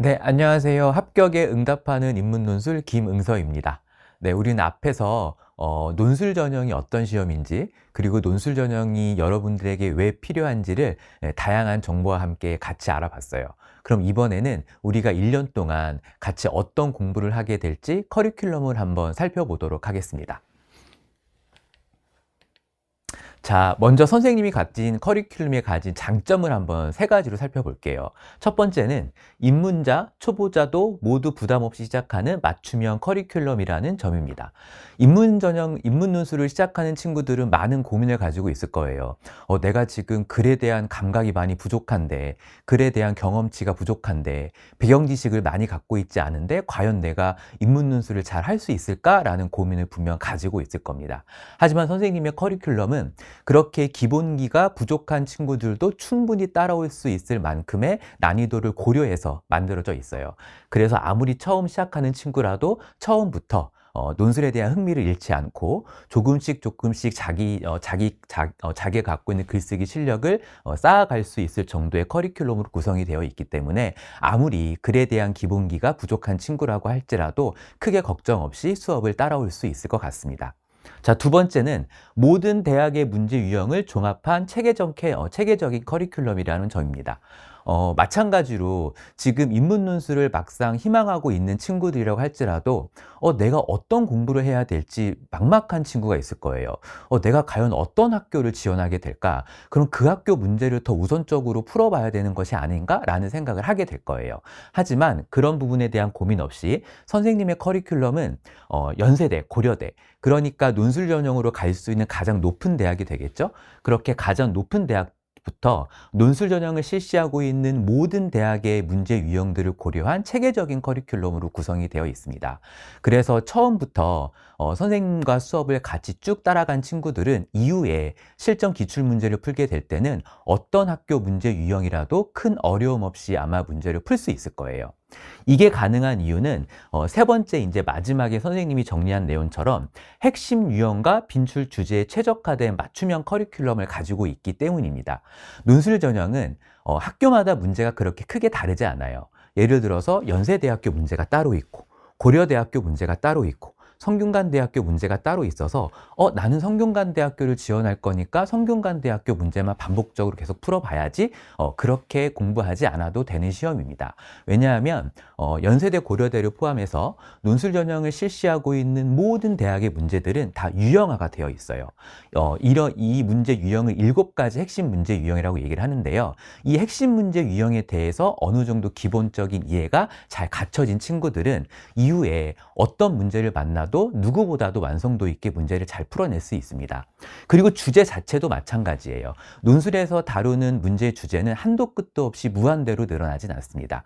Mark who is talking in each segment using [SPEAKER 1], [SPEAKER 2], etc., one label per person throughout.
[SPEAKER 1] 네, 안녕하세요. 합격에 응답하는 인문논술 김응서입니다. 네, 우리는 앞에서 논술 전형이 어떤 시험인지, 그리고 논술 전형이 여러분들에게 왜 필요한지를 다양한 정보와 함께 같이 알아봤어요. 그럼 이번에는 우리가 1년 동안 같이 어떤 공부를 하게 될지 커리큘럼을 한번 살펴보도록 하겠습니다. 자, 먼저 선생님이 가진 커리큘럼에 가진 장점을 한번 세 가지로 살펴볼게요. 첫 번째는 입문자, 초보자도 모두 부담 없이 시작하는 맞춤형 커리큘럼이라는 점입니다. 입문 논술을 시작하는 친구들은 많은 고민을 가지고 있을 거예요. 내가 지금 글에 대한 감각이 많이 부족한데, 글에 대한 경험치가 부족한데, 배경 지식을 많이 갖고 있지 않은데 과연 내가 입문 논술을 잘 할 수 있을까라는 고민을 분명 가지고 있을 겁니다. 하지만 선생님의 커리큘럼은 그렇게 기본기가 부족한 친구들도 충분히 따라올 수 있을 만큼의 난이도를 고려해서 만들어져 있어요. 그래서 아무리 처음 시작하는 친구라도 처음부터 논술에 대한 흥미를 잃지 않고 조금씩 자기가 갖고 있는 글쓰기 실력을 쌓아갈 수 있을 정도의 커리큘럼으로 구성이 되어 있기 때문에 아무리 글에 대한 기본기가 부족한 친구라고 할지라도 크게 걱정 없이 수업을 따라올 수 있을 것 같습니다. 자, 두 번째는 모든 대학의 문제 유형을 종합한 체계적인 커리큘럼이라는 점입니다. 마찬가지로 지금 인문논술을 막상 희망하고 있는 친구들이라고 할지라도 내가 어떤 공부를 해야 될지 막막한 친구가 있을 거예요. 내가 과연 어떤 학교를 지원하게 될까? 그럼 그 학교 문제를 더 우선적으로 풀어봐야 되는 것이 아닌가라는 생각을 하게 될 거예요. 하지만 그런 부분에 대한 고민 없이 선생님의 커리큘럼은 연세대, 고려대, 그러니까 논술 전형으로 갈 수 있는 가장 높은 대학이 되겠죠. 그렇게 가장 높은 대학부터 논술 전형을 실시하고 있는 모든 대학의 문제 유형들을 고려한 체계적인 커리큘럼으로 구성이 되어 있습니다. 그래서 처음부터 선생님과 수업을 같이 쭉 따라간 친구들은 이후에 실전 기출 문제를 풀게 될 때는 어떤 학교 문제 유형이라도 큰 어려움 없이 아마 문제를 풀 수 있을 거예요. 이게 가능한 이유는 세 번째 이제 마지막에 선생님이 정리한 내용처럼 핵심 유형과 빈출 주제에 최적화된 맞춤형 커리큘럼을 가지고 있기 때문입니다. 논술 전형은 학교마다 문제가 그렇게 크게 다르지 않아요. 예를 들어서 연세대학교 문제가 따로 있고 고려대학교 문제가 따로 있고 성균관대학교 문제가 따로 있어서 나는 성균관대학교를 지원할 거니까 성균관대학교 문제만 반복적으로 계속 풀어봐야지 그렇게 공부하지 않아도 되는 시험입니다. 왜냐하면 연세대, 고려대를 포함해서 논술 전형을 실시하고 있는 모든 대학의 문제들은 다 유형화가 되어 있어요. 이 문제 유형을 7가지 핵심 문제 유형이라고 얘기를 하는데요. 이 핵심 문제 유형에 대해서 어느 정도 기본적인 이해가 잘 갖춰진 친구들은 이후에 어떤 문제를 만나도 누구보다도 완성도 있게 문제를 잘 풀어낼 수 있습니다. 그리고 주제 자체도 마찬가지예요. 논술에서 다루는 문제 주제는 한도 끝도 없이 무한대로 늘어나진 않습니다.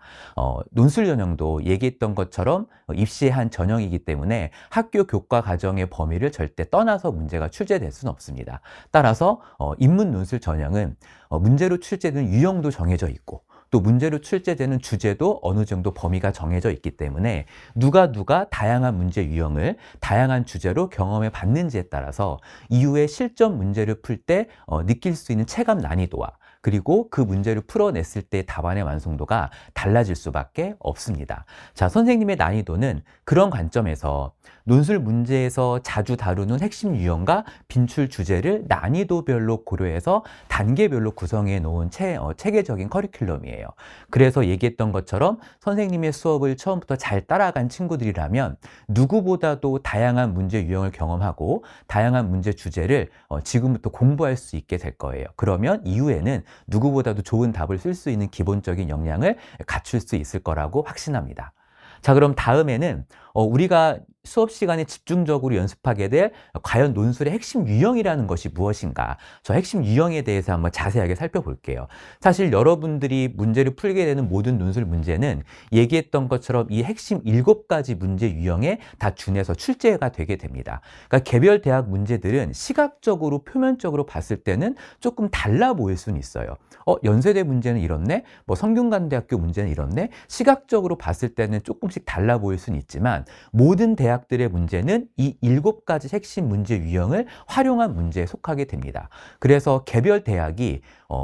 [SPEAKER 1] 논술 전형도 얘기했던 것처럼 입시의 한 전형이기 때문에 학교 교과 과정의 범위를 절대 떠나서 문제가 출제될 수는 없습니다. 따라서 인문 논술 전형은 문제로 출제되는 유형도 정해져 있고 또 문제로 출제되는 주제도 어느 정도 범위가 정해져 있기 때문에 누가 다양한 문제 유형을 다양한 주제로 경험해 봤는지에 따라서 이후에 실전 문제를 풀 때 느낄 수 있는 체감 난이도와 그리고 그 문제를 풀어냈을 때 답안의 완성도가 달라질 수밖에 없습니다. 자, 선생님의 난이도는 그런 관점에서 논술 문제에서 자주 다루는 핵심 유형과 빈출 주제를 난이도별로 고려해서 단계별로 구성해 놓은 체계적인 커리큘럼이에요. 그래서 얘기했던 것처럼 선생님의 수업을 처음부터 잘 따라간 친구들이라면 누구보다도 다양한 문제 유형을 경험하고 다양한 문제 주제를 지금부터 공부할 수 있게 될 거예요. 그러면 이후에는 누구보다도 좋은 답을 쓸 수 있는 기본적인 역량을 갖출 수 있을 거라고 확신합니다. 자, 그럼 다음에는 우리가 수업 시간에 집중적으로 연습하게 될 과연 논술의 핵심 유형이라는 것이 무엇인가? 저 핵심 유형에 대해서 한번 자세하게 살펴볼게요. 사실 여러분들이 문제를 풀게 되는 모든 논술 문제는 얘기했던 것처럼 이 핵심 7가지 문제 유형에 다 준해서 출제가 되게 됩니다. 그러니까 개별 대학 문제들은 시각적으로 표면적으로 봤을 때는 조금 달라 보일 수는 있어요. 연세대 문제는 이렇네? 뭐 성균관대학교 문제는 이렇네? 시각적으로 봤을 때는 조금씩 달라 보일 수는 있지만 있지만 모든 대학들의 문제는 이 7가지 핵심 문제 유형을 활용한 문제에 속하게 됩니다. 그래서 개별 대학이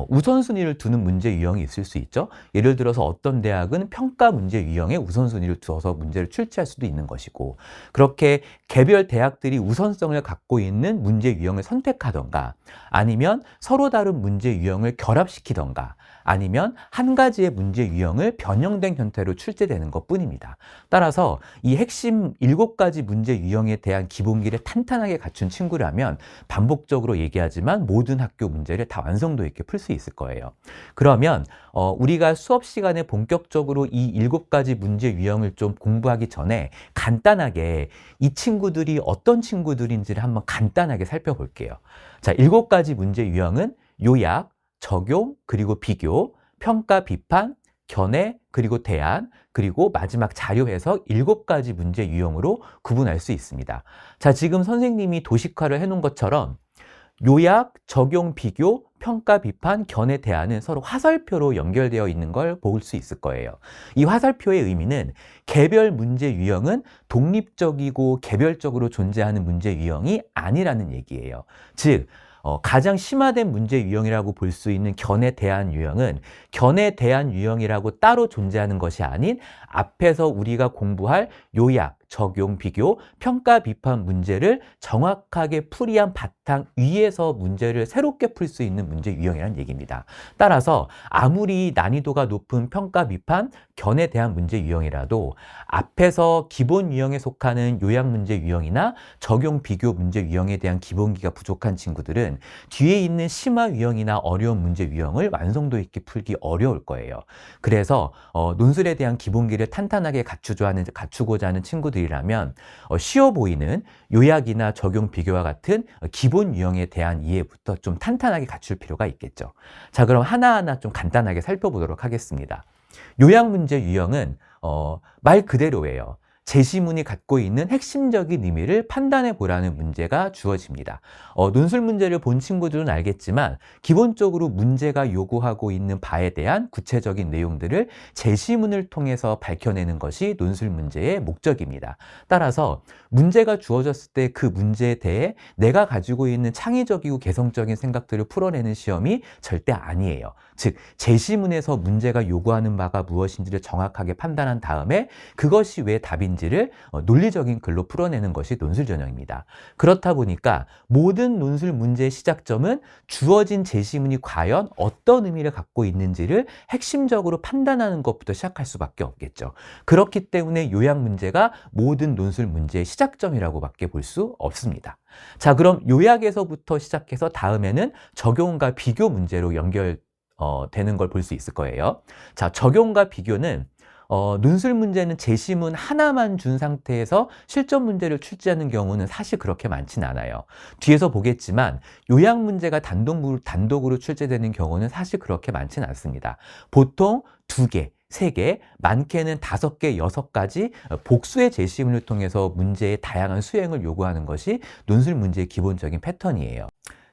[SPEAKER 1] 우선순위를 두는 문제 유형이 있을 수 있죠. 예를 들어서 어떤 대학은 평가 문제 유형에 우선순위를 두어서 문제를 출제할 수도 있는 것이고, 그렇게 개별 대학들이 우선성을 갖고 있는 문제 유형을 선택하던가, 아니면 서로 다른 문제 유형을 결합시키던가, 아니면 한 가지의 문제 유형을 변형된 형태로 출제되는 것뿐입니다. 따라서 이 핵심 7가지 문제 유형에 대한 기본기를 탄탄하게 갖춘 친구라면 반복적으로 얘기하지만 모든 학교 문제를 다 완성도 있게 풀 수 있을 거예요. 그러면 우리가 수업 시간에 본격적으로 이 7가지 문제 유형을 좀 공부하기 전에 간단하게 이 친구들이 어떤 친구들인지를 한번 간단하게 살펴볼게요. 자, 7가지 문제 유형은 요약, 적용, 그리고 비교, 평가, 비판, 견해, 그리고 대안, 그리고 마지막 자료 해석 7가지 문제 유형으로 구분할 수 있습니다. 자, 지금 선생님이 도식화를 해놓은 것처럼 요약, 적용, 비교, 평가, 비판, 견해, 대안은 서로 화살표로 연결되어 있는 걸 볼 수 있을 거예요. 이 화살표의 의미는 개별 문제 유형은 독립적이고 개별적으로 존재하는 문제 유형이 아니라는 얘기예요. 즉, 가장 심화된 문제 유형이라고 볼 수 있는 견해 대안 유형은 견해 대안 유형이라고 따로 존재하는 것이 아닌 앞에서 우리가 공부할 요약, 적용, 비교, 평가, 비판 문제를 정확하게 풀이한 바탕 위에서 문제를 새롭게 풀 수 있는 문제 유형이라는 얘기입니다. 따라서 아무리 난이도가 높은 평가, 비판, 견해 대한 문제 유형이라도 앞에서 기본 유형에 속하는 요약 문제 유형이나 적용, 비교 문제 유형에 대한 기본기가 부족한 친구들은 뒤에 있는 심화 유형이나 어려운 문제 유형을 완성도 있게 풀기 어려울 거예요. 그래서 논술에 대한 기본기를 탄탄하게 갖추고자 하는 친구들이라면 쉬워 보이는 요약이나 적용, 비교와 같은 기본 유형에 대한 이해부터 좀 탄탄하게 갖출 필요가 있겠죠. 자, 그럼 하나하나 좀 간단하게 살펴보도록 하겠습니다. 요약 문제 유형은 말 그대로예요. 제시문이 갖고 있는 핵심적인 의미를 판단해 보라는 문제가 주어집니다. 논술 문제를 본 친구들은 알겠지만 기본적으로 문제가 요구하고 있는 바에 대한 구체적인 내용들을 제시문을 통해서 밝혀내는 것이 논술 문제의 목적입니다. 따라서 문제가 주어졌을 때 그 문제에 대해 내가 가지고 있는 창의적이고 개성적인 생각들을 풀어내는 시험이 절대 아니에요. 즉, 제시문에서 문제가 요구하는 바가 무엇인지를 정확하게 판단한 다음에 그것이 왜 답인지를 논리적인 글로 풀어내는 것이 논술 전형입니다. 그렇다 보니까 모든 논술 문제의 시작점은 주어진 제시문이 과연 어떤 의미를 갖고 있는지를 핵심적으로 판단하는 것부터 시작할 수밖에 없겠죠. 그렇기 때문에 요약 문제가 모든 논술 문제의 시작점이라고 밖에 볼 수 없습니다. 자, 그럼 요약에서부터 시작해서 다음에는 적용과 비교 문제로 되는 걸 볼 수 있을 거예요. 자, 적용과 비교는 논술 문제는 제시문 하나만 준 상태에서 실전 문제를 출제하는 경우는 사실 그렇게 많지는 않아요. 뒤에서 보겠지만 요약 문제가 단독으로 출제되는 경우는 사실 그렇게 많지는 않습니다. 보통 2개, 3개, 많게는 5개, 6가지 복수의 제시문을 통해서 문제의 다양한 수행을 요구하는 것이 논술 문제의 기본적인 패턴이에요.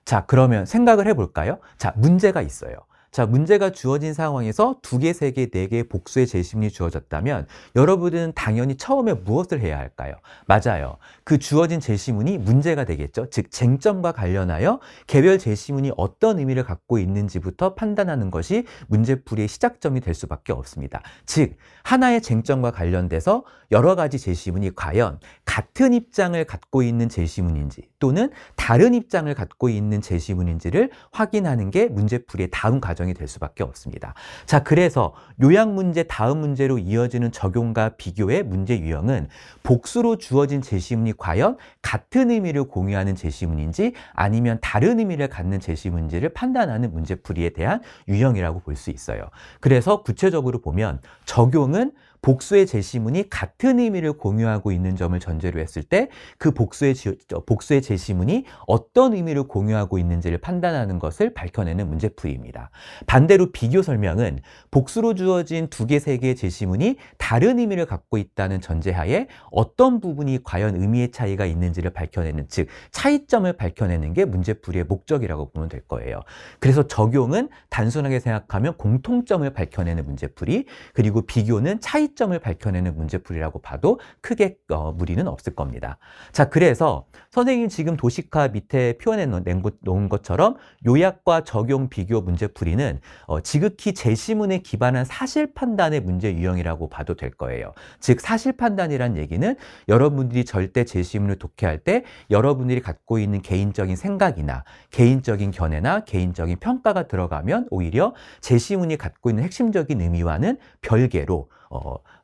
[SPEAKER 1] 자, 그러면 생각을 해볼까요? 자, 문제가 있어요. 자, 문제가 주어진 상황에서 2개, 3개, 4개의 복수의 제시문이 주어졌다면 여러분은 당연히 처음에 무엇을 해야 할까요? 맞아요. 그 주어진 제시문이 문제가 되겠죠. 즉, 쟁점과 관련하여 개별 제시문이 어떤 의미를 갖고 있는지부터 판단하는 것이 문제풀이의 시작점이 될 수밖에 없습니다. 즉, 하나의 쟁점과 관련돼서 여러 가지 제시문이 과연 같은 입장을 갖고 있는 제시문인지 또는 다른 입장을 갖고 있는 제시문인지를 확인하는 게 문제풀이의 다음 과정이 될 수밖에 없습니다. 자, 그래서 요약 문제 다음 문제로 이어지는 적용과 비교의 문제 유형은 복수로 주어진 제시문이 과연 같은 의미를 공유하는 제시문인지 아니면 다른 의미를 갖는 제시문인지를 판단하는 문제풀이에 대한 유형이라고 볼 수 있어요. 그래서 구체적으로 보면 적용은 복수의 제시문이 같은 의미를 공유하고 있는 점을 전제로 했을 때 그 복수의 제시문이 어떤 의미를 공유하고 있는지를 판단하는 것을 밝혀내는 문제풀이입니다. 반대로 비교 설명은 복수로 주어진 2개, 3개의 제시문이 다른 의미를 갖고 있다는 전제하에 어떤 부분이 과연 의미의 차이가 있는지를 밝혀내는, 즉 차이점을 밝혀내는 게 문제풀이의 목적이라고 보면 될 거예요. 그래서 적용은 단순하게 생각하면 공통점을 밝혀내는 문제풀이, 그리고 비교는 차이점을 차이점을 밝혀내는 문제풀이라고 봐도 크게 무리는 없을 겁니다. 자, 그래서 선생님 지금 도식화 밑에 표현해 놓은 것처럼 요약과 적용 비교 문제풀이는 지극히 제시문에 기반한 사실 판단의 문제 유형이라고 봐도 될 거예요. 즉 사실 판단이란 얘기는 여러분들이 절대 제시문을 독해할 때 여러분들이 갖고 있는 개인적인 생각이나 개인적인 견해나 개인적인 평가가 들어가면 오히려 제시문이 갖고 있는 핵심적인 의미와는 별개로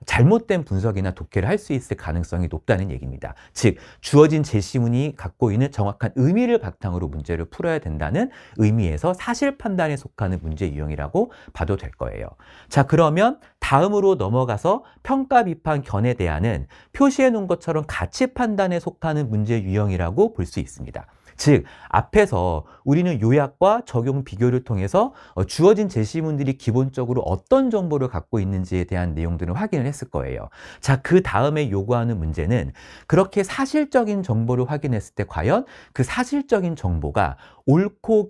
[SPEAKER 1] 잘못된 분석이나 독해를 할 수 있을 가능성이 높다는 얘기입니다. 즉 주어진 제시문이 갖고 있는 정확한 의미를 바탕으로 문제를 풀어야 된다는 의미에서 사실 판단에 속하는 문제 유형이라고 봐도 될 거예요. 자, 그러면 다음으로 넘어가서 평가, 비판, 견해 대안은 표시해 놓은 것처럼 가치 판단에 속하는 문제 유형이라고 볼 수 있습니다. 즉 앞에서 우리는 요약과 적용 비교를 통해서 주어진 제시문들이 기본적으로 어떤 정보를 갖고 있는지에 대한 내용들을 확인을 했을 거예요. 자, 그 다음에 요구하는 문제는 그렇게 사실적인 정보를 확인했을 때 과연 그 사실적인 정보가 옳고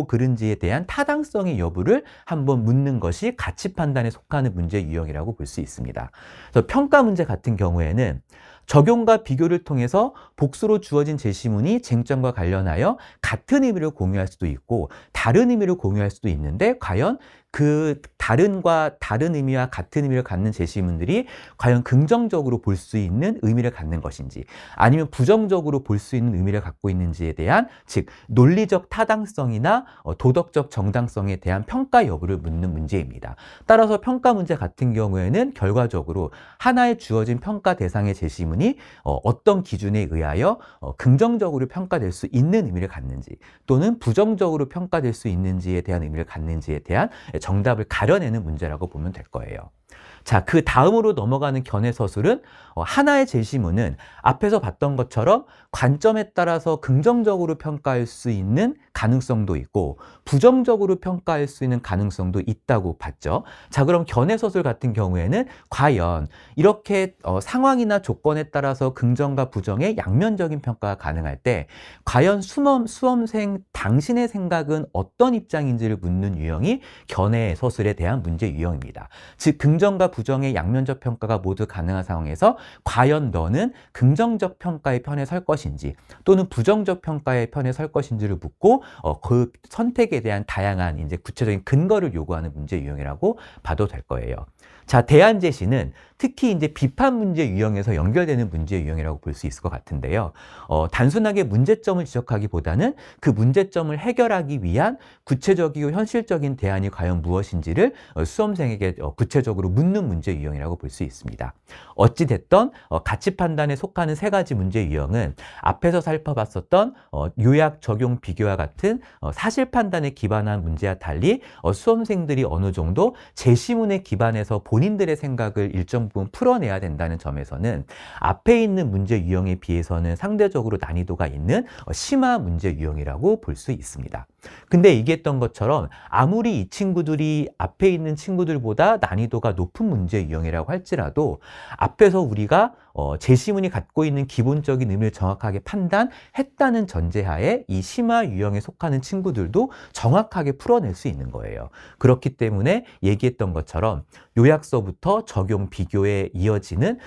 [SPEAKER 1] 그른지에 대한 타당성의 여부를 한번 묻는 것이 가치 판단에 속하는 문제 유형이라고 볼 수 있습니다. 그래서 평가 문제 같은 경우에는 적용과 비교를 통해서 복수로 주어진 제시문이 쟁점과 관련하여 같은 의미를 공유할 수도 있고 다른 의미를 공유할 수도 있는데 과연 그 다른 의미와 같은 의미를 갖는 제시문들이 과연 긍정적으로 볼 수 있는 의미를 갖는 것인지 아니면 부정적으로 볼 수 있는 의미를 갖고 있는지에 대한 즉 논리적 타당성이나 도덕적 정당성에 대한 평가 여부를 묻는 문제입니다. 따라서 평가 문제 같은 경우에는 결과적으로 하나의 주어진 평가 대상의 제시문이 어떤 기준에 의하여 긍정적으로 평가될 수 있는 의미를 갖는지 또는 부정적으로 평가될 수 있는지에 대한 의미를 갖는지에 대한 정답을 가려내는 문제라고 보면 될 거예요. 자, 그 다음으로 넘어가는 견해 서술은 하나의 제시문은 앞에서 봤던 것처럼 관점에 따라서 긍정적으로 평가할 수 있는 가능성도 있고 부정적으로 평가할 수 있는 가능성도 있다고 봤죠. 자, 그럼 견해 서술 같은 경우에는 과연 이렇게 상황이나 조건에 따라서 긍정과 부정의 양면적인 평가가 가능할 때 과연 수험생 당신의 생각은 어떤 입장인지를 묻는 유형이 견해 서술에 대한 문제 유형입니다. 즉 긍정과 부정의 양면적 평가가 모두 가능한 상황에서 과연 너는 긍정적 평가의 편에 설 것인지 또는 부정적 평가의 편에 설 것인지를 묻고 그 선택에 대한 다양한 이제 구체적인 근거를 요구하는 문제 유형이라고 봐도 될 거예요. 자, 대안 제시는 특히 이제 비판 문제 유형에서 연결되는 문제 유형이라고 볼 수 있을 것 같은데요. 단순하게 문제점을 지적하기보다는 그 문제점을 해결하기 위한 구체적이고 현실적인 대안이 과연 무엇인지를 수험생에게 구체적으로 묻는 문제 유형이라고 볼 수 있습니다. 어찌됐든 가치 판단에 속하는 세 가지 문제 유형은 앞에서 살펴봤었던 요약, 적용, 비교와 같은 사실 판단에 기반한 문제와 달리 수험생들이 어느 정도 제시문에 기반해서 본인들의 생각을 일정 부분 풀어내야 된다는 점에서는 앞에 있는 문제 유형에 비해서는 상대적으로 난이도가 있는 심화 문제 유형이라고 볼 수 있습니다. 근데 얘기했던 것처럼 아무리 이 친구들이 앞에 있는 친구들보다 난이도가 높은 문제 유형이라고 할지라도 앞에서 우리가 제시문이 갖고 있는 기본적인 의미를 정확하게 판단했다는 전제하에 이 심화 유형에 속하는 친구들도 정확하게 풀어낼 수 있는 거예요. 그렇기 때문에 얘기했던 것처럼 요약서부터 적용, 비교에 이어지는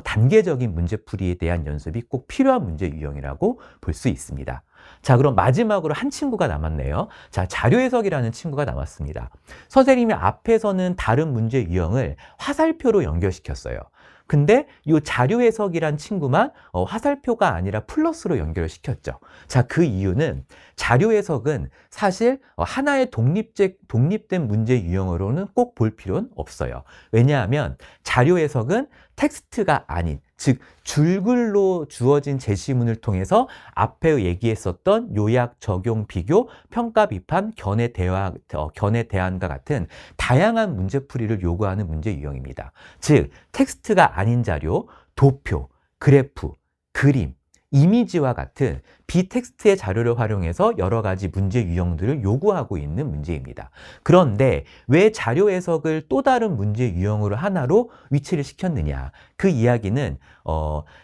[SPEAKER 1] 단계적인 문제풀이에 대한 연습이 꼭 필요한 문제 유형이라고 볼 수 있습니다. 자, 그럼 마지막으로 한 친구가 남았네요. 자, 자료 해석이라는 친구가 남았습니다. 선생님이 앞에서는 다른 문제 유형을 화살표로 연결시켰어요. 근데 이 자료 해석이란 친구만 화살표가 아니라 플러스로 연결을 시켰죠. 자, 그 이유는 자료 해석은 사실 하나의 독립된 문제 유형으로는 꼭 볼 필요는 없어요. 왜냐하면 자료 해석은 텍스트가 아닌, 즉 줄글로 주어진 제시문을 통해서 앞에 얘기했었던 요약, 적용, 비교, 평가, 비판, 견해 대안과 같은 다양한 문제풀이를 요구하는 문제 유형입니다. 즉 텍스트가 아닌 자료, 도표, 그래프, 그림, 이미지와 같은 비텍스트의 자료를 활용해서 여러 가지 문제 유형들을 요구하고 있는 문제입니다. 그런데 왜 자료 해석을 또 다른 문제 유형으로 하나로 위치를 시켰느냐? 그 이야기는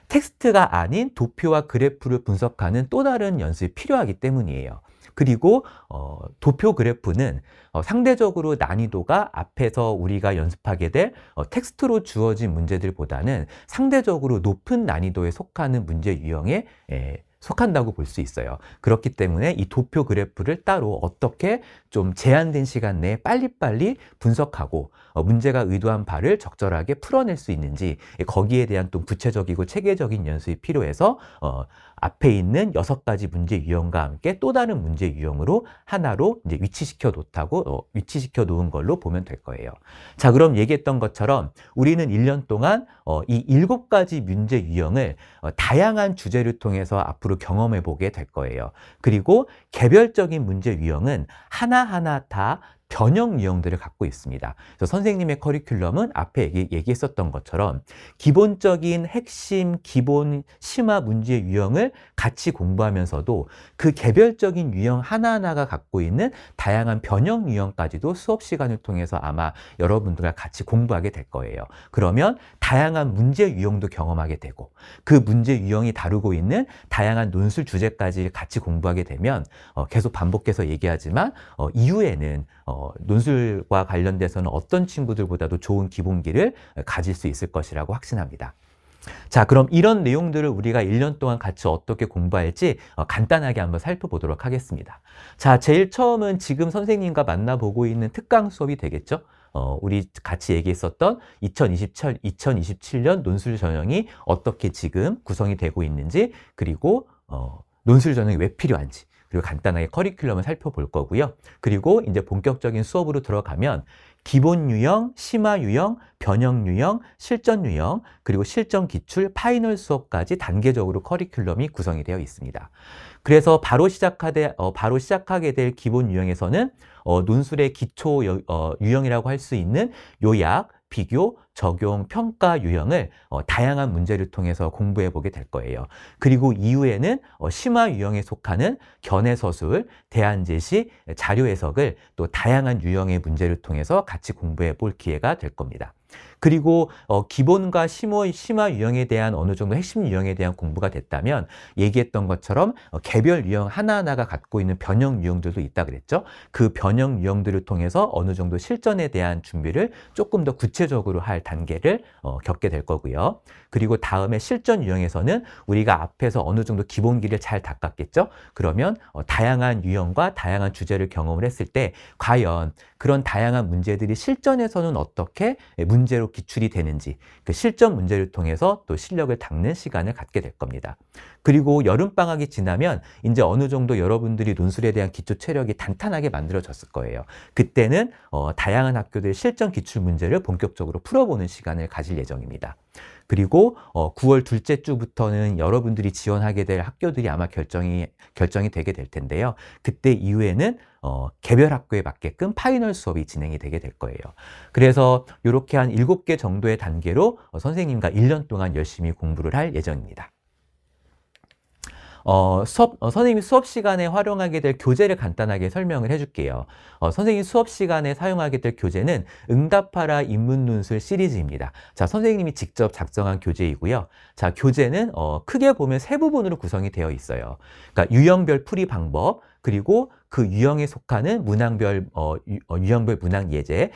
[SPEAKER 1] 텍스트가 아닌 도표와 그래프를 분석하는 또 다른 연습이 필요하기 때문이에요. 그리고 도표 그래프는 상대적으로 난이도가 앞에서 우리가 연습하게 될 텍스트로 주어진 문제들보다는 상대적으로 높은 난이도에 속하는 문제 유형에 속한다고 볼 수 있어요. 그렇기 때문에 이 도표 그래프를 따로 어떻게 좀 제한된 시간 내에 빨리빨리 분석하고 문제가 의도한 바를 적절하게 풀어낼 수 있는지 거기에 대한 또 구체적이고 체계적인 연습이 필요해서 앞에 있는 6가지 문제 유형과 함께 또 다른 문제 유형으로 하나로 이제 위치시켜 놓은 걸로 보면 될 거예요. 자, 그럼 얘기했던 것처럼 우리는 1년 동안 이 7가지 문제 유형을 다양한 주제를 통해서 앞으로 경험해 보게 될 거예요. 그리고 개별적인 문제 유형은 하나하나 다 변형 유형들을 갖고 있습니다. 그래서 선생님의 커리큘럼은 앞에 얘기했었던 것처럼 기본적인 핵심, 기본 심화 문제 유형을 같이 공부하면서도 그 개별적인 유형 하나하나가 갖고 있는 다양한 변형 유형까지도 수업 시간을 통해서 아마 여러분들과 같이 공부하게 될 거예요. 그러면 다양한 문제 유형도 경험하게 되고 그 문제 유형이 다루고 있는 다양한 논술 주제까지 같이 공부하게 되면 계속 반복해서 얘기하지만 이후에는 논술과 관련돼서는 어떤 친구들보다도 좋은 기본기를 가질 수 있을 것이라고 확신합니다. 자, 그럼 이런 내용들을 우리가 1년 동안 같이 어떻게 공부할지 간단하게 한번 살펴보도록 하겠습니다. 자, 제일 처음은 지금 선생님과 만나보고 있는 특강 수업이 되겠죠? 우리 같이 얘기했었던 2027년 논술 전형이 어떻게 지금 구성이 되고 있는지, 그리고 논술 전형이 왜 필요한지, 그리고 간단하게 커리큘럼을 살펴볼 거고요. 그리고 이제 본격적인 수업으로 들어가면 기본 유형, 심화 유형, 변형 유형, 실전 유형, 그리고 실전 기출, 파이널 수업까지 단계적으로 커리큘럼이 구성이 되어 있습니다. 그래서 바로 시작하게 될 기본 유형에서는 논술의 기초 유형이라고 할 수 있는 요약, 비교, 적용, 평가 유형을 다양한 문제를 통해서 공부해 보게 될 거예요. 그리고 이후에는 심화 유형에 속하는 견해서술, 대안제시, 자료 해석을 또 다양한 유형의 문제를 통해서 같이 공부해 볼 기회가 될 겁니다. 그리고 기본과 심화 유형에 대한 어느 정도 핵심 유형에 대한 공부가 됐다면 얘기했던 것처럼 개별 유형 하나하나가 갖고 있는 변형 유형들도 있다 그랬죠. 그 변형 유형들을 통해서 어느 정도 실전에 대한 준비를 조금 더 구체적으로 할 단계를 겪게 될 거고요. 그리고 다음에 실전 유형에서는 우리가 앞에서 어느 정도 기본기를 잘 닦았겠죠. 그러면 다양한 유형과 다양한 주제를 경험을 했을 때 과연 그런 다양한 문제들이 실전에서는 어떻게 문제로 기출이 되는지 그 실전 문제를 통해서 또 실력을 닦는 시간을 갖게 될 겁니다. 그리고 여름방학이 지나면 이제 어느 정도 여러분들이 논술에 대한 기초 체력이 단단하게 만들어졌을 거예요. 그때는 다양한 학교들 실전 기출 문제를 본격적으로 풀어보는 시간을 가질 예정입니다. 그리고 9월 둘째 주부터는 여러분들이 지원하게 될 학교들이 아마 결정이 되게 될 텐데요. 그때 이후에는 개별 학교에 맞게끔 파이널 수업이 진행이 되게 될 거예요. 그래서 이렇게 한 7개 정도의 단계로 선생님과 1년 동안 열심히 공부를 할 예정입니다. 선생님이 수업 시간에 활용하게 될 교재를 간단하게 설명을 해줄게요. 선생님 수업 시간에 사용하게 될 교재는 응답하라 인문논술 시리즈입니다. 자, 선생님이 직접 작성한 교재이고요. 자, 교재는 크게 보면 세 부분으로 구성이 되어 있어요. 그러니까 유형별 풀이 방법, 그리고 그 유형에 속하는 문항별 유형별 문항 예제,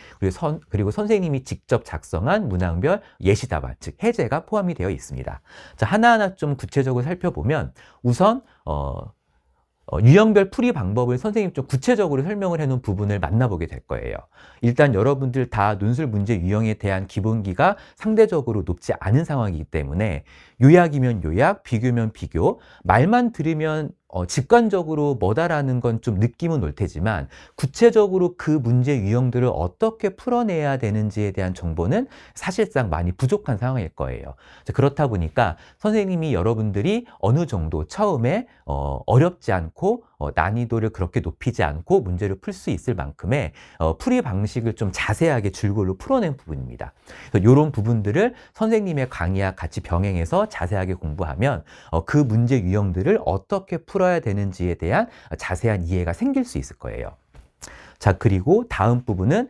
[SPEAKER 1] 그리고 선생님이 직접 작성한 문항별 예시 답안, 즉 해제가 포함이 되어 있습니다. 자, 하나하나 좀 구체적으로 살펴보면 우선 유형별 풀이 방법을 선생님이 좀 구체적으로 설명을 해놓은 부분을 만나보게 될 거예요. 일단 여러분들 다 논술 문제 유형에 대한 기본기가 상대적으로 높지 않은 상황이기 때문에 요약이면 요약, 비교면 비교, 말만 들으면 직관적으로 뭐다라는 건 좀 느낌은 올 테지만 구체적으로 그 문제 유형들을 어떻게 풀어내야 되는지에 대한 정보는 사실상 많이 부족한 상황일 거예요. 그렇다 보니까 선생님이 여러분들이 어느 정도 처음에 어렵지 않고 난이도를 그렇게 높이지 않고 문제를 풀 수 있을 만큼의 풀이 방식을 좀 자세하게 줄글로 풀어낸 부분입니다. 이런 부분들을 선생님의 강의와 같이 병행해서 자세하게 공부하면 그 문제 유형들을 어떻게 풀어야 되는지에 대한 자세한 이해가 생길 수 있을 거예요. 자, 그리고 다음 부분은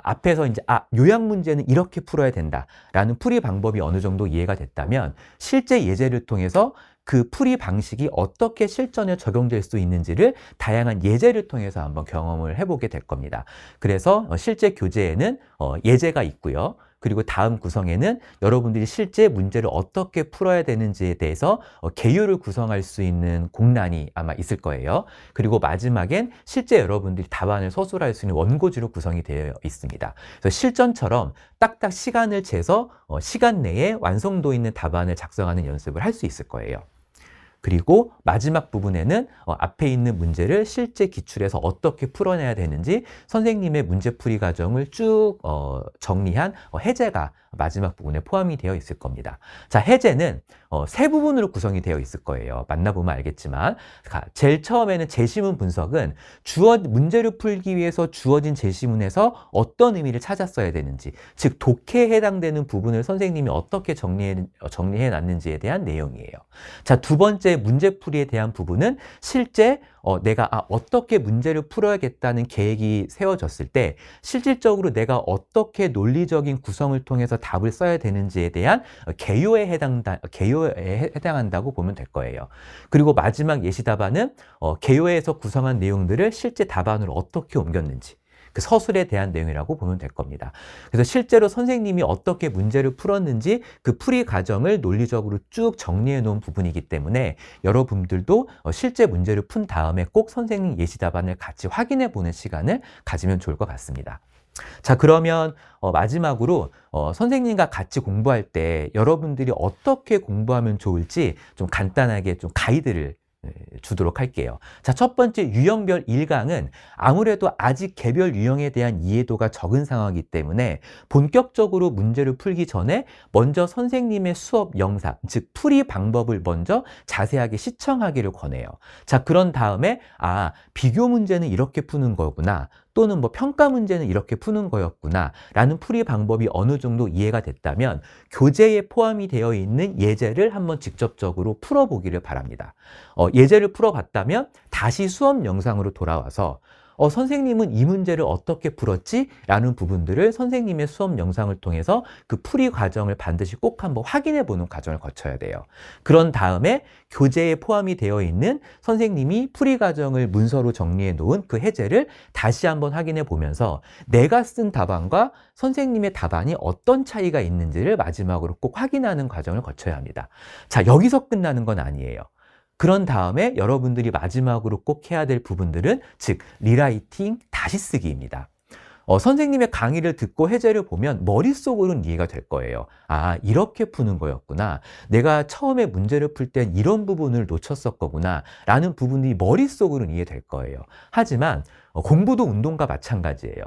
[SPEAKER 1] 앞에서 이제 요약 문제는 이렇게 풀어야 된다라는 풀이 방법이 어느 정도 이해가 됐다면 실제 예제를 통해서 그 풀이 방식이 어떻게 실전에 적용될 수 있는지를 다양한 예제를 통해서 한번 경험을 해보게 될 겁니다. 그래서 실제 교재에는 예제가 있고요. 그리고 다음 구성에는 여러분들이 실제 문제를 어떻게 풀어야 되는지에 대해서 개요를 구성할 수 있는 공란이 아마 있을 거예요. 그리고 마지막엔 실제 여러분들이 답안을 서술할 수 있는 원고지로 구성이 되어 있습니다. 그래서 실전처럼 딱딱 시간을 재서 시간 내에 완성도 있는 답안을 작성하는 연습을 할 수 있을 거예요. 그리고 마지막 부분에는 앞에 있는 문제를 실제 기출에서 어떻게 풀어내야 되는지 선생님의 문제풀이 과정을 쭉 정리한 해제가 마지막 부분에 포함이 되어 있을 겁니다. 자, 해제는 세 부분으로 구성이 되어 있을 거예요. 만나보면 알겠지만 제일 처음에는 제시문 분석은 문제를 풀기 위해서 주어진 제시문에서 어떤 의미를 찾았어야 되는지, 즉 독해에 해당되는 부분을 선생님이 어떻게 정리해 놨는지에 대한 내용이에요. 자, 두 번째 문제풀이에 대한 부분은 실제 내가 어떻게 문제를 풀어야겠다는 계획이 세워졌을 때 실질적으로 내가 어떻게 논리적인 구성을 통해서 답을 써야 되는지에 대한 개요에 해당한다고 보면 될 거예요. 그리고 마지막 예시 답안은 개요에서 구성한 내용들을 실제 답안으로 어떻게 옮겼는지, 그 서술에 대한 내용이라고 보면 될 겁니다. 그래서 실제로 선생님이 어떻게 문제를 풀었는지 그 풀이 과정을 논리적으로 쭉 정리해 놓은 부분이기 때문에 여러분들도 실제 문제를 푼 다음에 꼭 선생님 예시 답안을 같이 확인해 보는 시간을 가지면 좋을 것 같습니다. 자, 그러면 마지막으로 선생님과 같이 공부할 때 여러분들이 어떻게 공부하면 좋을지 좀 간단하게 좀 가이드를 주도록 할게요. 자, 첫 번째 유형별 1강은 아무래도 아직 개별 유형에 대한 이해도가 적은 상황이기 때문에 본격적으로 문제를 풀기 전에 먼저 선생님의 수업 영상, 즉 풀이 방법을 먼저 자세하게 시청하기를 권해요. 자, 그런 다음에 비교 문제는 이렇게 푸는 거구나, 또는 평가 문제는 이렇게 푸는 거였구나 라는 풀이 방법이 어느 정도 이해가 됐다면 교재에 포함이 되어 있는 예제를 한번 직접적으로 풀어보기를 바랍니다. 예제를 풀어봤다면 다시 수업 영상으로 돌아와서 선생님은 이 문제를 어떻게 풀었지? 라는 부분들을 선생님의 수업 영상을 통해서 그 풀이 과정을 반드시 꼭 한번 확인해 보는 과정을 거쳐야 돼요. 그런 다음에 교재에 포함이 되어 있는 선생님이 풀이 과정을 문서로 정리해 놓은 그 해제를 다시 한번 확인해 보면서 내가 쓴 답안과 선생님의 답안이 어떤 차이가 있는지를 마지막으로 꼭 확인하는 과정을 거쳐야 합니다. 자, 여기서 끝나는 건 아니에요. 그런 다음에 여러분들이 마지막으로 꼭 해야 될 부분들은 즉 리라이팅, 다시 쓰기입니다. 선생님의 강의를 듣고 해제를 보면 머릿속으로는 이해가 될 거예요. 이렇게 푸는 거였구나. 내가 처음에 문제를 풀 땐 이런 부분을 놓쳤을 거구나 라는 부분이 머릿속으로는 이해될 거예요. 하지만 공부도 운동과 마찬가지예요.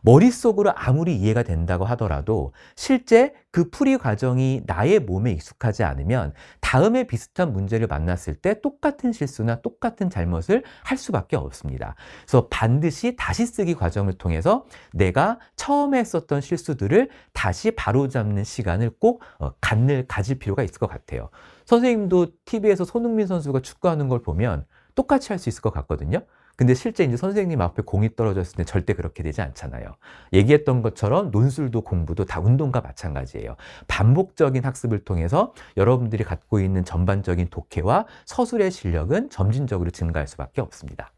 [SPEAKER 1] 머릿속으로 아무리 이해가 된다고 하더라도 실제 그 풀이 과정이 나의 몸에 익숙하지 않으면 다음에 비슷한 문제를 만났을 때 똑같은 실수나 똑같은 잘못을 할 수밖에 없습니다. 그래서 반드시 다시 쓰기 과정을 통해서 내가 처음에 했었던 실수들을 다시 바로잡는 시간을 꼭 가질 필요가 있을 것 같아요. 선생님도 TV에서 손흥민 선수가 축구하는 걸 보면 똑같이 할 수 있을 것 같거든요. 근데 실제 이제 선생님 앞에 공이 떨어졌을 때 절대 그렇게 되지 않잖아요. 얘기했던 것처럼 논술도 공부도 다 운동과 마찬가지예요. 반복적인 학습을 통해서 여러분들이 갖고 있는 전반적인 독해와 서술의 실력은 점진적으로 증가할 수밖에 없습니다.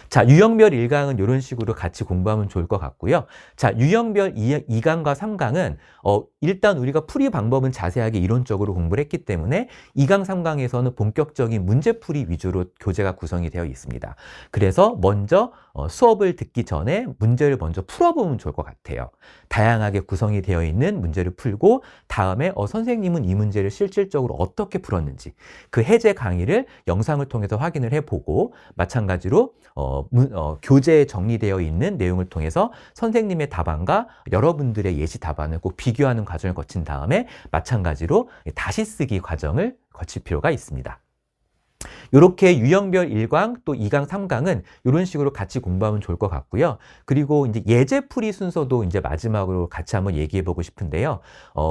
[SPEAKER 1] 자, 유형별 1강은 이런 식으로 같이 공부하면 좋을 것 같고요. 자, 유형별 2강과 3강은 일단 우리가 풀이 방법은 자세하게 이론적으로 공부를 했기 때문에 2강, 3강에서는 본격적인 문제풀이 위주로 교재가 구성이 되어 있습니다. 그래서 먼저 수업을 듣기 전에 문제를 먼저 풀어보면 좋을 것 같아요. 다양하게 구성이 되어 있는 문제를 풀고 다음에 선생님은 이 문제를 실질적으로 어떻게 풀었는지 그 해제 강의를 영상을 통해서 확인을 해보고 마찬가지로 교재에 정리되어 있는 내용을 통해서 선생님의 답안과 여러분들의 예시 답안을 꼭 비교하는 과정을 거친 다음에 마찬가지로 다시 쓰기 과정을 거칠 필요가 있습니다. 이렇게 유형별 1강 또 2강, 3강은 이런 식으로 같이 공부하면 좋을 것 같고요. 그리고 이제 예제풀이 순서도 이제 마지막으로 같이 한번 얘기해 보고 싶은데요.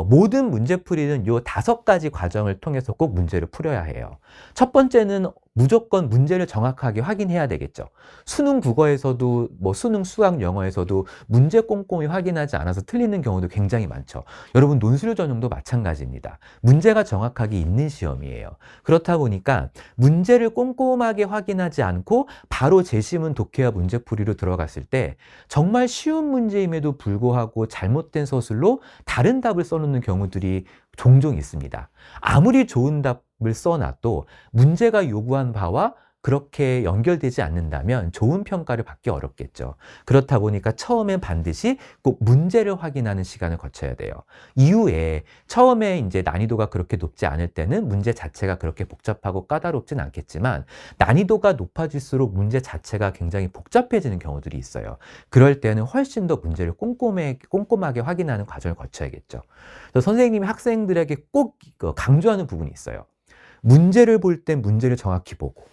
[SPEAKER 1] 모든 문제풀이는 요 5가지 과정을 통해서 꼭 문제를 풀어야 해요. 첫 번째는 무조건 문제를 정확하게 확인해야 되겠죠. 수능 국어에서도 수능 수학 영어에서도 문제 꼼꼼히 확인하지 않아서 틀리는 경우도 굉장히 많죠. 여러분 논술 전형도 마찬가지입니다. 문제가 정확하게 있는 시험이에요. 그렇다 보니까 문제를 꼼꼼하게 확인하지 않고 바로 재심은 독해와 문제풀이로 들어갔을 때 정말 쉬운 문제임에도 불구하고 잘못된 서술로 다른 답을 써놓는 경우들이 종종 있습니다. 아무리 좋은 답을 써놔도 문제가 요구한 바와 그렇게 연결되지 않는다면 좋은 평가를 받기 어렵겠죠. 그렇다 보니까 처음엔 반드시 꼭 문제를 확인하는 시간을 거쳐야 돼요. 이후에 처음에 이제 난이도가 그렇게 높지 않을 때는 문제 자체가 그렇게 복잡하고 까다롭진 않겠지만 난이도가 높아질수록 문제 자체가 굉장히 복잡해지는 경우들이 있어요. 그럴 때는 훨씬 더 문제를 꼼꼼하게 확인하는 과정을 거쳐야겠죠. 그래서 선생님이 학생들에게 꼭 강조하는 부분이 있어요. 문제를 볼 땐 문제를 정확히 보고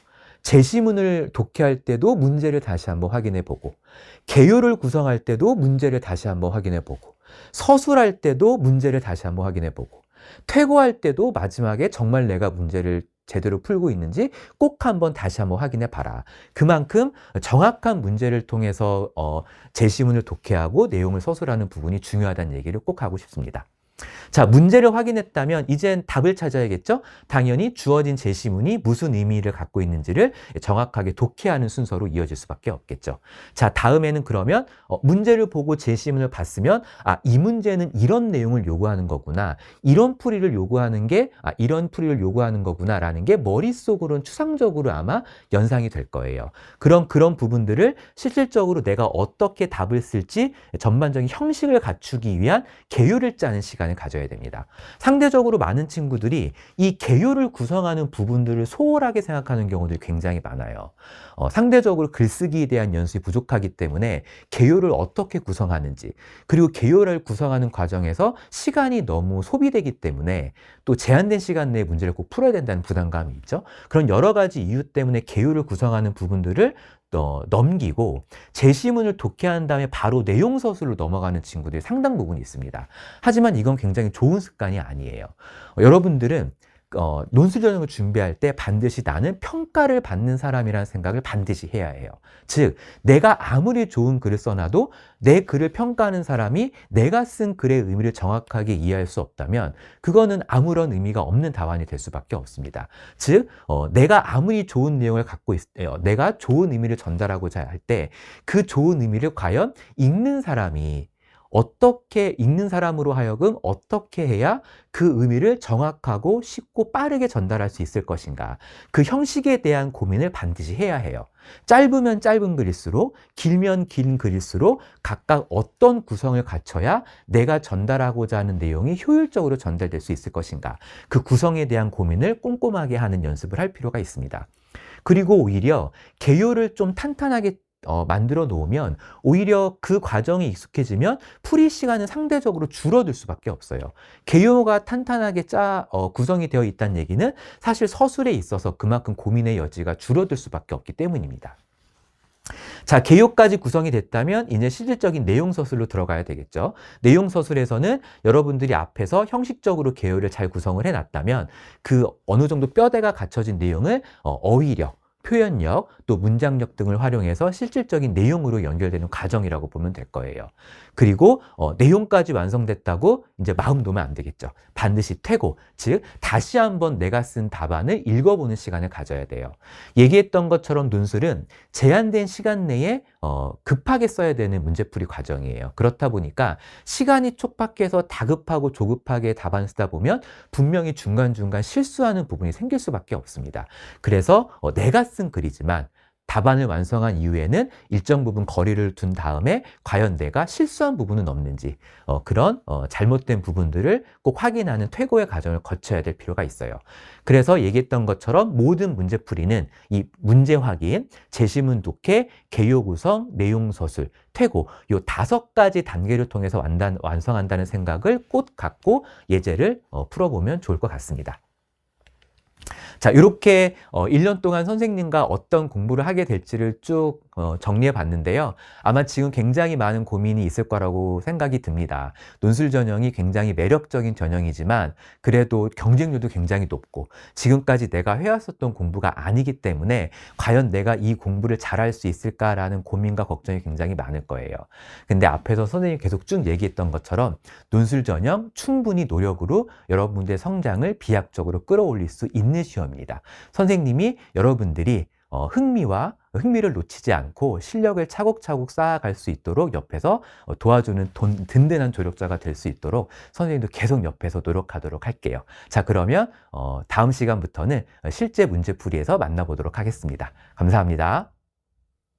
[SPEAKER 1] 제시문을 독해할 때도 문제를 다시 한번 확인해 보고 개요를 구성할 때도 문제를 다시 한번 확인해 보고 서술할 때도 문제를 다시 한번 확인해 보고 퇴고할 때도 마지막에 정말 내가 문제를 제대로 풀고 있는지 꼭 한번 다시 한번 확인해 봐라. 그만큼 정확한 문제를 통해서 제시문을 독해하고 내용을 서술하는 부분이 중요하다는 얘기를 꼭 하고 싶습니다. 자, 문제를 확인했다면 이젠 답을 찾아야겠죠? 당연히 주어진 제시문이 무슨 의미를 갖고 있는지를 정확하게 독해하는 순서로 이어질 수밖에 없겠죠. 자, 다음에는 그러면 문제를 보고 제시문을 봤으면 이 문제는 이런 내용을 요구하는 거구나. 이런 풀이를 요구하는 게 이런 풀이를 요구하는 거구나 라는 게 머릿속으로는 추상적으로 아마 연상이 될 거예요. 그런 부분들을 실질적으로 내가 어떻게 답을 쓸지 전반적인 형식을 갖추기 위한 개요를 짜는 시간을 가져야 됩니다. 상대적으로 많은 친구들이 이 개요를 구성하는 부분들을 소홀하게 생각하는 경우들이 굉장히 많아요. 상대적으로 글쓰기에 대한 연습이 부족하기 때문에 개요를 어떻게 구성하는지 그리고 개요를 구성하는 과정에서 시간이 너무 소비되기 때문에 또 제한된 시간 내에 문제를 꼭 풀어야 된다는 부담감이 있죠. 그런 여러 가지 이유 때문에 개요를 구성하는 부분들을 넘기고 제시문을 독해한 다음에 바로 내용 서술로 넘어가는 친구들이 상당 부분 있습니다. 하지만 이건 굉장히 좋은 습관이 아니에요. 여러분들은 논술 전형을 준비할 때 반드시 나는 평가를 받는 사람이라는 생각을 반드시 해야 해요. 즉, 내가 아무리 좋은 글을 써놔도 내 글을 평가하는 사람이 내가 쓴 글의 의미를 정확하게 이해할 수 없다면 그거는 아무런 의미가 없는 답안이 될 수밖에 없습니다. 즉, 내가 아무리 좋은 내용을 갖고 있어요. 내가 좋은 의미를 전달하고자 할 때 그 좋은 의미를 과연 읽는 사람이 어떻게 읽는 사람으로 하여금 어떻게 해야 그 의미를 정확하고 쉽고 빠르게 전달할 수 있을 것인가. 그 형식에 대한 고민을 반드시 해야 해요. 짧으면 짧은 글일수록 길면 긴 글일수록 각각 어떤 구성을 갖춰야 내가 전달하고자 하는 내용이 효율적으로 전달될 수 있을 것인가. 그 구성에 대한 고민을 꼼꼼하게 하는 연습을 할 필요가 있습니다. 그리고 오히려 개요를 좀 탄탄하게 만들어 놓으면 오히려 그 과정이 익숙해지면 풀이 시간은 상대적으로 줄어들 수밖에 없어요. 개요가 탄탄하게 구성이 되어 있다는 얘기는 사실 서술에 있어서 그만큼 고민의 여지가 줄어들 수밖에 없기 때문입니다. 자, 개요까지 구성이 됐다면 이제 실질적인 내용 서술로 들어가야 되겠죠. 내용 서술에서는 여러분들이 앞에서 형식적으로 개요를 잘 구성을 해놨다면 그 어느 정도 뼈대가 갖춰진 내용을 어휘력, 표현력, 또 문장력 등을 활용해서 실질적인 내용으로 연결되는 과정이라고 보면 될 거예요. 그리고 내용까지 완성됐다고 이제 마음 놓으면 안 되겠죠. 반드시 퇴고, 즉 다시 한번 내가 쓴 답안을 읽어보는 시간을 가져야 돼요. 얘기했던 것처럼 논술은 제한된 시간 내에 급하게 써야 되는 문제풀이 과정이에요. 그렇다 보니까 시간이 촉박해서 다급하고 조급하게 답안 쓰다 보면 분명히 중간중간 실수하는 부분이 생길 수밖에 없습니다. 그래서 내가 쓴 글이지만 답안을 완성한 이후에는 일정 부분 거리를 둔 다음에 과연 내가 실수한 부분은 없는지 그런 잘못된 부분들을 꼭 확인하는 퇴고의 과정을 거쳐야 될 필요가 있어요. 그래서 얘기했던 것처럼 모든 문제풀이는 이 문제 확인, 제시문 독해, 개요 구성, 내용 서술, 퇴고 이 5가지 단계를 통해서 완성한다는 생각을 꼭 갖고 예제를 풀어보면 좋을 것 같습니다. 자, 이렇게 1년 동안 선생님과 어떤 공부를 하게 될지를 쭉 정리해 봤는데요. 아마 지금 굉장히 많은 고민이 있을 거라고 생각이 듭니다. 논술 전형이 굉장히 매력적인 전형이지만 그래도 경쟁률도 굉장히 높고 지금까지 내가 해왔었던 공부가 아니기 때문에 과연 내가 이 공부를 잘할 수 있을까라는 고민과 걱정이 굉장히 많을 거예요. 근데 앞에서 선생님이 계속 쭉 얘기했던 것처럼 논술 전형 충분히 노력으로 여러분들의 성장을 비약적으로 끌어올릴 수 있는 시험입니다. 선생님이 여러분들이 흥미를 놓치지 않고 실력을 차곡차곡 쌓아갈 수 있도록 옆에서 도와주는 든든한 조력자가 될 수 있도록 선생님도 계속 옆에서 노력하도록 할게요. 자, 그러면 다음 시간부터는 실제 문제풀이에서 만나보도록 하겠습니다. 감사합니다.